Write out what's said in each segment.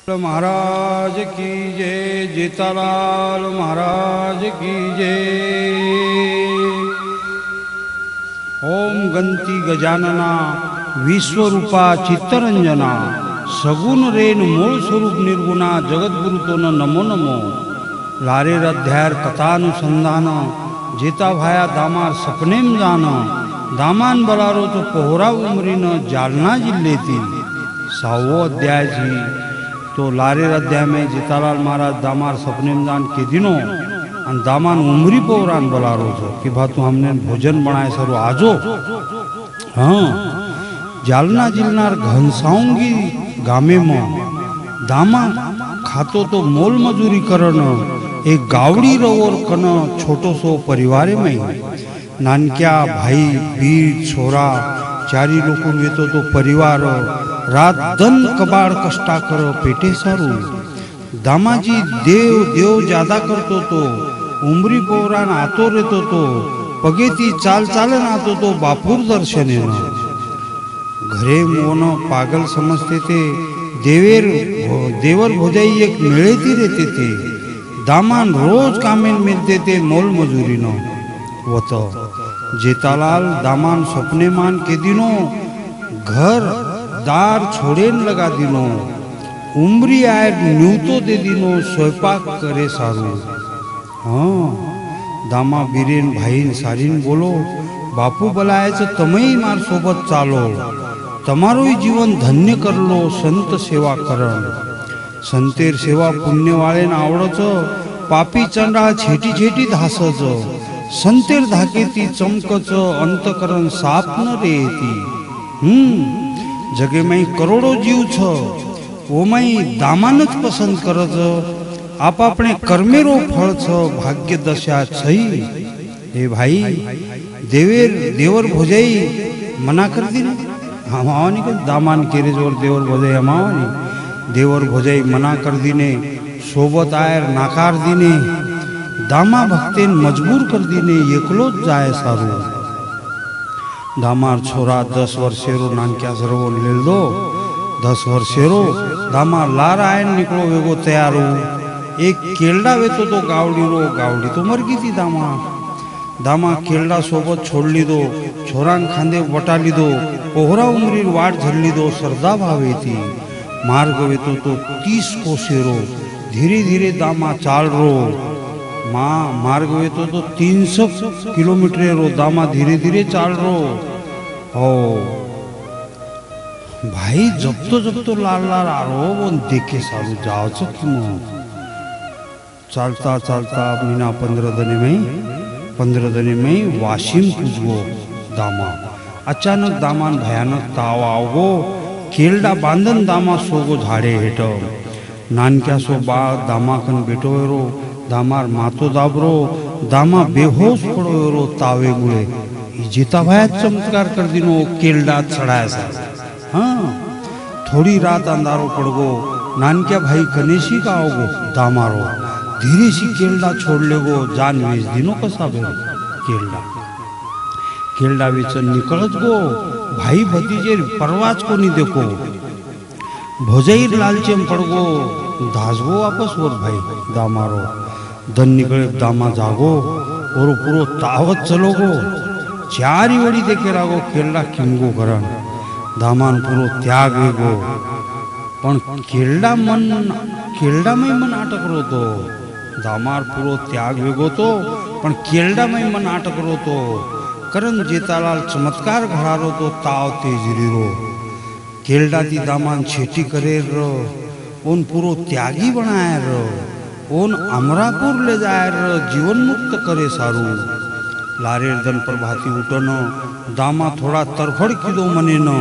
महाराज की जय। जेतालाल महाराज की जय। ओम गंती गजानना विश्वरूपा चित्तरंजना सगुण रेन मूळ स्वरूप निर्गुणा जगद्गुरु तो नमो नमो। लारेर अध्यायर कथानुसंधान जेता भाया दामार सपनेम जान दामान बलारो तो पोहरा उमरीन जालना जिल्ह्यातील 6वो अध्याय जी। तो लारेर अध्याय में जेतालाल महाराज दामार सपनेम जान के दिनों और दामान उमरी पोहरान बलारो छो कि भातु हमने भोजन बनाए सरो आजो। हाँ जालना जिल्लार घनसाऊंगी गामे में दामा खातो तो मोल मजूरी करन एक गावड़ी रवोर कन छोटो सो परिवार में नानक्या भाई बीर छोरा चारी लोग वेतो तो परिवार रात दन कबाड़ कष्टा कर पेटे सारू। दामाजी देव देव ज्यादा करतो तो उमरी पोरान आतो रहतो तो पगेती चाल चालन आतो तो बापूर दर्शने न। घरे मोन पागल समजते थे देवर भोजाई एक मिळेती रहते थे। दामान रोज कामेन मिलते थे मोल मजूरी न। वो तो जेतालाल दामान सपने मान के दिनों घर दार छोड़ेन लगा दिनों उमरी आए न्यूतो दे दिनों स्वयंपाक करे सारू। हाँ दामा बीरेन भाईन सारीन बोलो बापू बलायच तमई मार सोबत चालो तमारोई जीवन धन्य करलो संत सेवा करण। संतेर सेवा पुण्यवाळेन आवडच पापी चंडाळ छेटी छेटी धासच संतेर धाकेती चमकच अंतकरण साप न रेती। जगे में करोड़ो जीव छ वो में दामानच पसंद करज आप अपने कर्मेरो फल छ भाग्य दशा छई। हे भाई देवर भोजाई मना कर दी हमावानी को दामान केरे जोर देवर भोजाई हमावानी देवर भोजाई मना कर दीने सोबत आयर नाकार दीने दामा भक्तेन मजबूर कर दीने एकलो जाए सारू। दामार छोरा 10 वर्षेरो नानक्या सर्व लेल दो 10 वर्षेरो दामा लार आयन निकलो वेगो तैयार हो। एक केल्डा वेतो तो गावडी तो मर गई थी। दामा केल्डा सोबत छोड़ली दो छोरान खांदे वटाली दो पोहरा उमरीर वाट झल्ली दो सरदा भावे थी। मार्ग वेतो तो 30 कोसेरो धीरे धीरे दामा चाल रो। मार्ग वेतो तो 300 किलोमीटर रो दामा धीरे धीरे चाल रो। हो भाई जब तो लाल लाल आरो वो देखे सारू जाओ क्यों चालता चालता मीना 15 दिन में वाशिम पुजगो दामा। अचानक दामान भयानक ताव आवगो केल्डा बांधन दामा सोगो झाड़े हेठ। नानक्या सो बा दामा कन बेटो रो दामार मातो दाबरो दामा बेहोश पड़ो रो तावे गुळे जेता भाया चमत्कार कर दिनो केल्डा चढ़ाया सा। हाँ थोड़ी रात अंधारो पड़गो नानक्या भाई कनेशी का आओगो दामारो धीरे सी केल्डा छोड़ लेगो जान वेच दिनो कसा बे केल्डा वेचन निकलत गो भाई भतीजे परवाच को नहीं देखो भोजाईर लालचेम पड़गो धाजगो वापस और भाई दामारो धन निकले दामा जागो और पूरो तावत चलोगो चारी वड़ी देखे लागो केल्डा किंगो करण दामान पूरो त्याग वेगो पण केल्डा में मन आटक रो तो दामार पूरो त्याग वेगो तो पण केल्डा में मन आटक रो तो करण जेतालाल चमत्कार घडारो तो ताव तेज रीरो केल्डा ती दामान छेटी करे रो ओन पूरो त्यागी बनाए रो ओन अमरापुर ले जाए रो जीवन मुक्त करे सारू। लारेर दन प्रभाती उठन दामा थोड़ा तरफड़ कीधो मने न।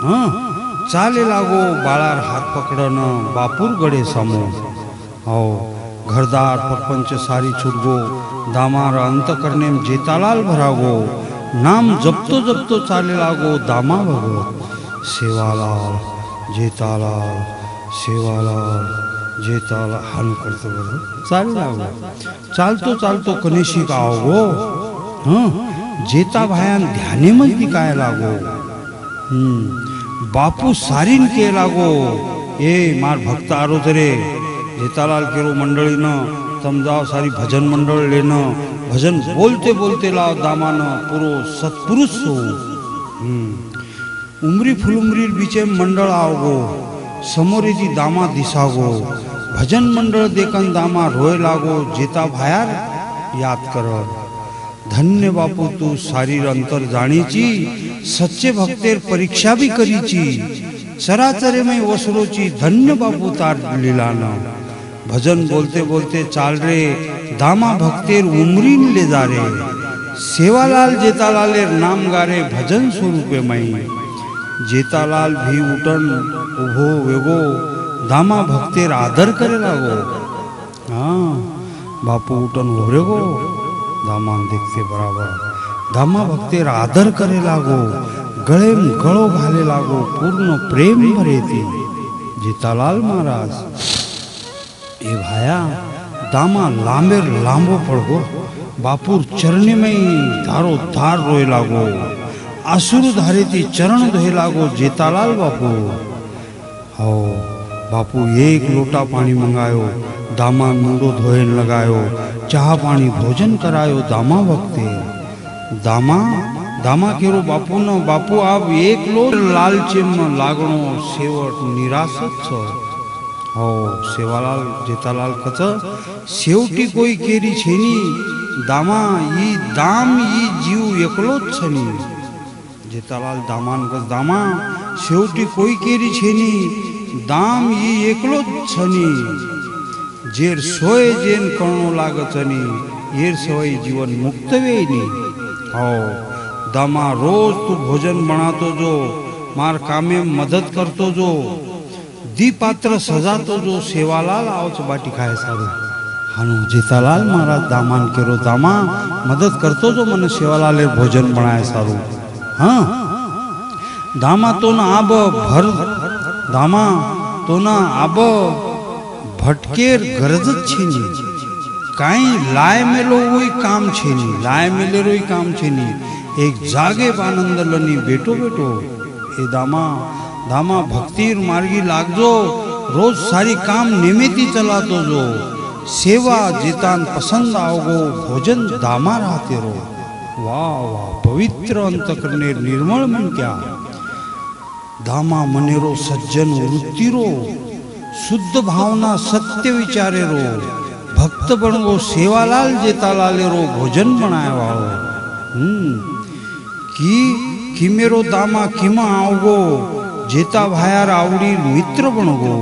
हाँ चाले लागो बाळार हाथ पकड़न बापुर गड़े समो। आओ घरदार परपंच सारी छुटगो दामार अंत करने में जेतालाल भरागो नाम जपतो चाले लागो दामा भगवत सेवालाल जेतालाल सेवालाल जेतालाल हान करते बरो चाले लागो चालतो कनेशी का आओगो। हाँ जेता भायान ध्याने मज दिखाए लागो। बापू सारीन के लागो ए मार भक्त आरो रे जेतालाल केरो मंडली न तम जाओ सारी भजन मंडल लेना भजन बोलते बोलते लाओ दामान पुरो सत्पुरुष हो उमरी फुलुमरी बीचे मंडल आवगो समोरे जी दामा दिसागो भजन मंडल देखन दामा रोय लागो जेता भायार याद कर धन्य बापू तू सारी अंतर जाणीची सच्चे भक्तेर परीक्षा भी करीची चराचरे में वसरोची धन्य बापू तार लीलाना भजन बोलते बोलते चाल रे दामा भक्तेर उमरीन ले जा रे सेवालाल जेतालालेर नाम गारे भजन स्वरूपे मई जेतालाल भी उठन उभो वेगो दामा भक्तेर आदर करे लागो हाँ बापू उठन उभरे गो दामान देखते बराबर दामा भक्तेर आदर करे लागो गळे में गळो घाले लागो पूर्ण प्रेम भरेती जेतालाल महाराज ए भाया दामा लांबेर लांबो पड़गो बापूर चरणे में धारो धार रोए लागो आसुर धारे थी चरण धोए लागो जेतालाल बापू हो बापू एक लोटा पानी मंगायो दामा मुंडो धोएन लगायो चाह पानी भोजन करायो दामा भक्ते दामा दामा केरो बापू न बापू आप एक लोट लालचे में लागणो सेवट निराशत छ हो सेवालाल जेतालाल कच शेवटी कोई केरी छेनी दामा ई दाम ई जीव एकलोच छनी जेतालाल दामान कच दामा शेवटी कोई केरी छेनी दाम ई एकलोच छनी जेर सोय जेन करणो लागचनी येर सवय जीवन मुक्त वेनी हो दामा रोज तू भोजन बनातो जो मार कामे मदद करतो जो दीपात्र सजातो जो सेवालाल आवच बाटी खाए सारू हानु जेतालाल महाराज दामान केरो दामा मदद करतो जो मन सेवालाल भोजन बनाए सारू हाँ दामा तो ना आब भर दामा तो ना आब भटकेर गरज छेनी काई लाय मेलो वही काम छेनी लाय मेले रोई काम छेनी एक जागे आनंद लनी बेटो बेटो ए दामा दामा भक्तिर मार्गी लागजो रोज सारी काम निमित्ती चलातो जो सेवा जेतान पसंद आओगो भोजन दामा रहते रो वाह वाह पवित्र अंतकरणे निर्मल मन क्या दामा मनेरो सज्जन वृत्ति रो शुद्ध भावना सत्य विचारे रो भक्त बनगो सेवालाल जेतालाले रो भोजन बनाए वालो कि मेरो दामा किमा आवगो जेता भायार आवड़ी मित्र बनगो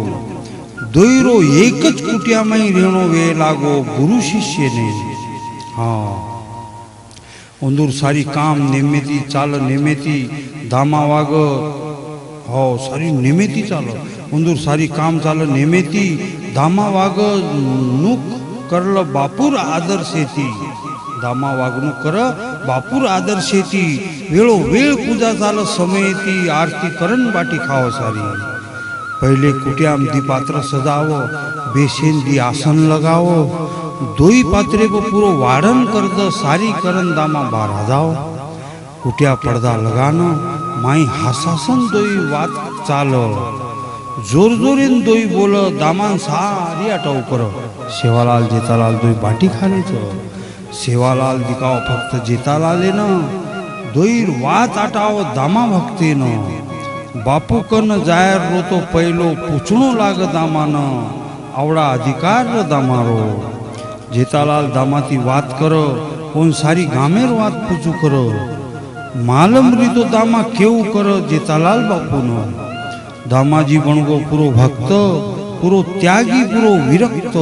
दोयरो एकच कुटिया में रेणो वे लागो गुरु शिष्य ने हाँ उंदूर सारी काम नेमेती चाल नेमेती दामा वाग हो सारी नेमेती चाल उंदूर सारी काम चाल नेमेती दामा वाग नुक करल बापूर आदर सेती दामा वागणू कर बापूर आदर शेती वेळो वेळ पूजा चाल समयती आरती करण बाटी खाओ सारी पहले कुटियाम दीपात्र सजावो बेसेन दी आसन लगाओ दोई पात्रे को पूरो वाड़न कर दो सारी करन दामा बाहर जाओ कुटिया पर्दा लगाना माई हासासन दोई बात चालो जोर जोरेन दोई बोलो दामान सारी अटाव करो सेवालाल जेतालाल दोई बाटी खाने चो सेवालाल दिखाओ फक्त जेतालाले न दोईर वात आटाओ दामा भक्ति न बापू कन जायर रो तो पहलो पूछणो लाग दामा न आवड़ा अधिकार र दामारो जेतालाल दामाती वात करो कोन सारी गामेर वात पूछू करो मालम री तो दामा केवू करो जेतालाल बापू न दामाजी बनगो पूरो भक्त पूरो त्यागी पूरो विरक्त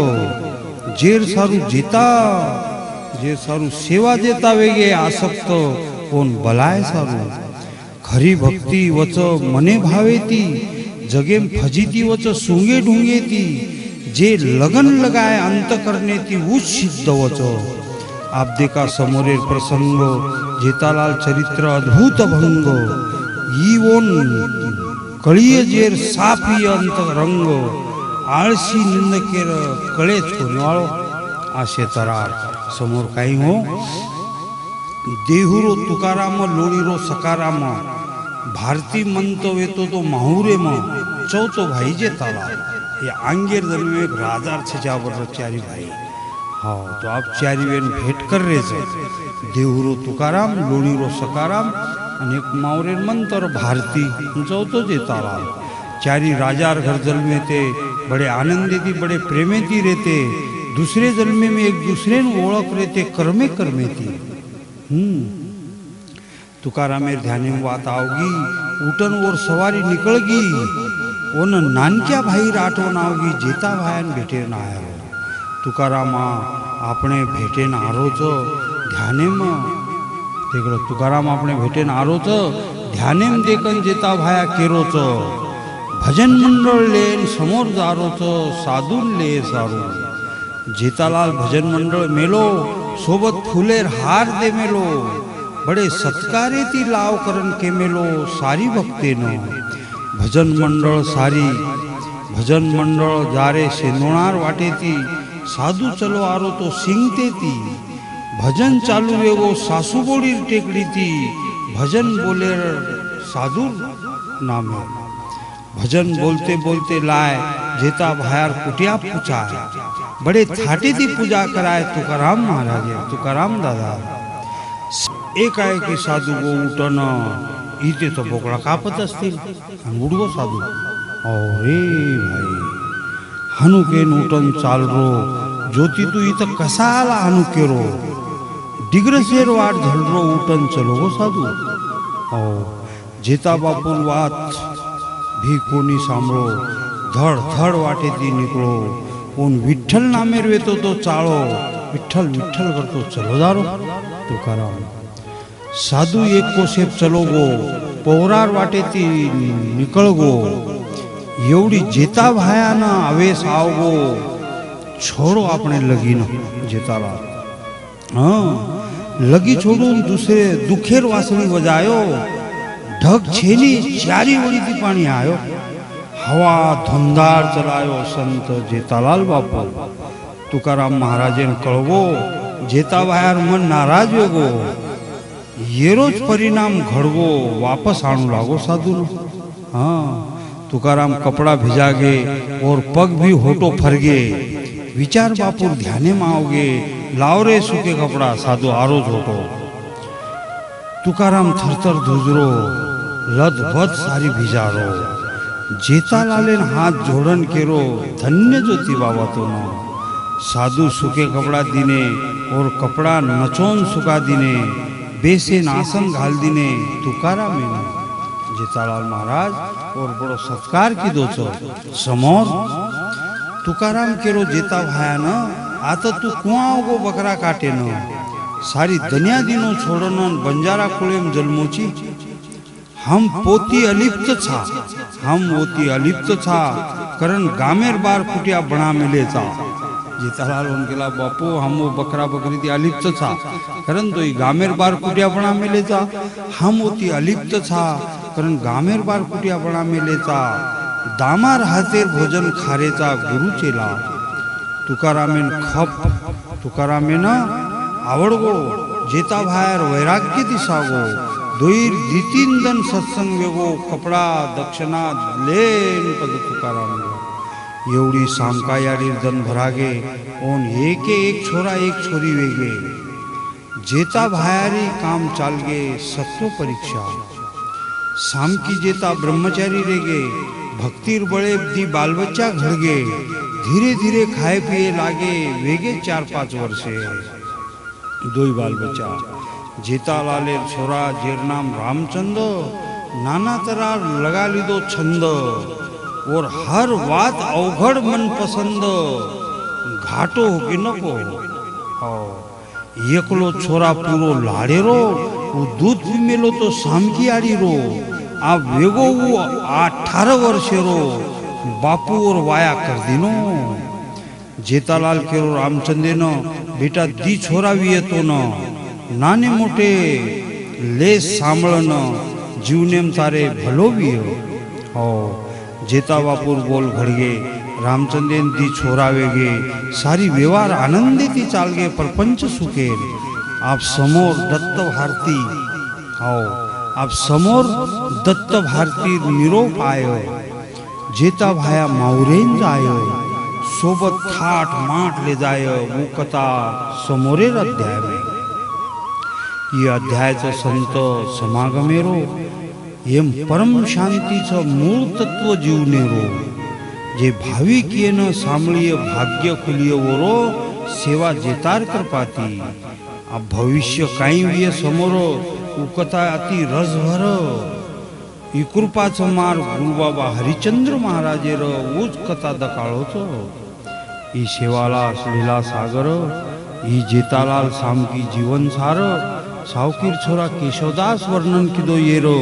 जेर सारू जेता जे सारू सेवा देता वेगे आसक्त कोण बलाय सारू खरी भक्ती वच मने भावेती जगेम फजीती वच सुंगे ढुंगेती जे लगन लगाय अंत करने ती उच सिद्ध वच आप देखा समोरेर प्रसंग जेतालाल चरित्र अद्भुत भंग ई ओन कळीय जेर सापी अंत रंग आळसी निंदकेर कळेच कोणवाळो आशे तरार समोर काही हो देहुरो तुकाराम लोळीरो सकाराम भारती मंत वेतो तो माहुरे म चौथो भाई जेठालाल, ये आंगेर जन्म में एक राजा छे जाबर चारी भाई। हाँ तो आप चारी बेन भेट कर रहे थे, देवरो तुकाराम, लोणीरो सकाराम અને એક मावरेर मंत्र भारती, चौथो जेठालाल। चारी राजार घर जन्मे थे, बड़े आनंदी थी, बड़े प्रेमे थी रहते, दूसरे जन्मे में एक दूसरे ने ओळख रहते, कर्मे कर्मे थी। तुकारामेर ध्याने में बात आओगी, उठन और सवारी निकलगी, ओन नानक्या भाई राठोन आवगी, जेता भाईन भेटे ना आयो। तुकारामा આપણે भेटे ना आरो छो ध्याने में देखो, तुकाराम આપણે भेटे ना आरो छो ध्याने में देखन जेता भाया केरो छो, भजन मंडल लेन समोर जारो छो, साधु ले सारू। जेतालाल भजन मंडल मेलो, सोबत फूलेर हार दे मेलो, बड़े सत्कारे ती लाव करन के मेलो, सारी भक्ति नो भजन मंडल सारी। भजन मंडल जारे सेंदोणार वाटे थी, साधु चलो आरो तो सिंगते थी। भजन चालू एवो सासू बोड़ी टेकड़ी थी, भजन बोले साधु नामे। भजन बोलते बोलते लाए, जेता भायार कुटिया पूछाए, बड़े थाटे थी पूजा कराए तुकाराम महाराज, तुकाराम दादा। एक आए कि साधु गो उठन, इते तो बोकड़ा कापत असतील, उड़गो साधु, अरे भाई हनुकेन उठन चाल रो, ज्योति तू इत कसाला हनुकेरो, डिग्रसेर वाट झलरो उठन चलो गो साधु। जेता बापुर वात भी कोनी सांभळो, धड़ धड़ वाटे थी निकलो, उन विठ्ठल नामे वेतो तो चालो, विठ्ठल विठ्ठल करतो चलो दारो। तुकाराम साधु एक को सेप चलो गो, पौरार वाटे थी निकल गो, एवढी जेता भायाना आवेश आवगो, छोड़ो अपने लगी न जेतालाल। हाँ लगी छोड़ून दूसरे दुखेर वासणी बजायो, ढग छेनी चारी वड़ी थी पानी आयो, हवा धुंधार चलायो संत जेतालाल बापू। तुकाराम महाराजे ने कळवो, जेता भायार मन नाराज वेगो, ये रोज परिणाम घड़वो, वापस आणू लागो साधु। हाँ तुकाराम कपड़ा भिजागे और पग भी होटो फरगे, विचार बापुर ध्याने में आओगे, लावरे सूखे कपड़ा साधु आरो होटो। तुकाराम थरथर धुजरो, लद बद सारी भिजारो, जेतालाले हाथ जोड़न केरो, धन्य ज्योति बाबा तो नो। साधु सूखे कपड़ा दीने और कपड़ा नचोन सुखा दीने, बेसे नासन घाल दीने तुकाराम जेतालाल महाराज और बड़ो सत्कार की दो छो समोर। तुकाराम केरो जेता भाया न, आता तू कुआं गो बकरा काटे न, सारी दुनिया दिनो छोड़न बंजारा कुळेम जन्मोची। हम पोती अलिप्त छा, हम पोती अलिप्त छा, करन गामेर बार कुटिया बना मिले था। जेतालाल उनकेला बापू हम वो बकरा बकरी थी अलिप्त था, करन तो गामेर बार कुटिया बना मिले था। हम होती अलिप्त था, करन गामेर बार कुटिया बना मिले था। दामार हाथेर भोजन खारेचा गुरु चेला। तुकारामेन खप, तुकारामेन आवडगो, जेता भायर वैराग्य दिसागो, दोईर दितीन दन सत्संग वेगो, कपड़ा दक्षिणा लेन पद तुकाराम। एवढी सामकायारी दन भरागे, ओन एक छोरा एक छोरी वेगे, जेता भायारी काम चालगे, सत्व परीक्षा। सामकी जेता ब्रह्मचारी रेगे, भक्तिर बड़े दी बाल बच्चा घड़गे, धीरे धीरे खाए पिए लागे, वेगे 4-5 वर्षे दोई बाल बच्चा। जेतालाले छोरा जेर नाम रामचंद, नाना तरार लगा लीधो छंद, और हर बात अवघड़ मन पसंद, घाटो हो कि नको। एकलो छोरा पूरो लाड़ेरो, वो दूध भी मेलो तो सामकी आड़ी रो। आ वेगो वो 18 वर्षेरो, बापू और वाया कर दिनो। जेतालाल केरो रामचंदे न, बेटा दी छोरा भी तो न, नाने मोटे ले सांभळन, जीवनेम तारे भलो भी हो। जेता बापुर बोल घड़गे, रामचंदेन दी छोरा वेगे, सारी व्यवहार आनंदी थी चालगे, परपंच सुखेर। आप समोर दत्त भारती आओ, आप समोर दत्त भारती निरोप आयो। जेता भाया मावरेन जाय सोबत थाट माट ले जाय वो कथा समोरेर अध्याय में ये अध्यायचं संत समागमेरो एम परम शांतीचं मूळ तत्व जीवनेरो जे भाविक येणं सामळीय भाग्य खुलियवरो सेवा जेतार करपाती आ भविष्य काही विय समोर उकता अति रसभर ई कृपाचं मार गुरुबाबा हरिचंद्र महाराजेर ऊच कथा दकाळोचो ई सेवाला लीला सागर ई जेतालाल सामकी जीवन सार सावकीर छोरा केशवदास वर्णन किदो येरो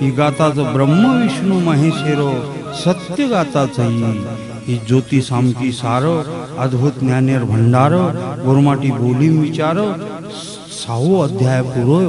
ई गाताचं ब्रह्म विष्णू महेशेरो सत्य गाताचं ही ज्योती सामकी सार अद्भुत ज्ञानेर भंडार गुरुमाटी बोली विचार 6 अध्याय पुरो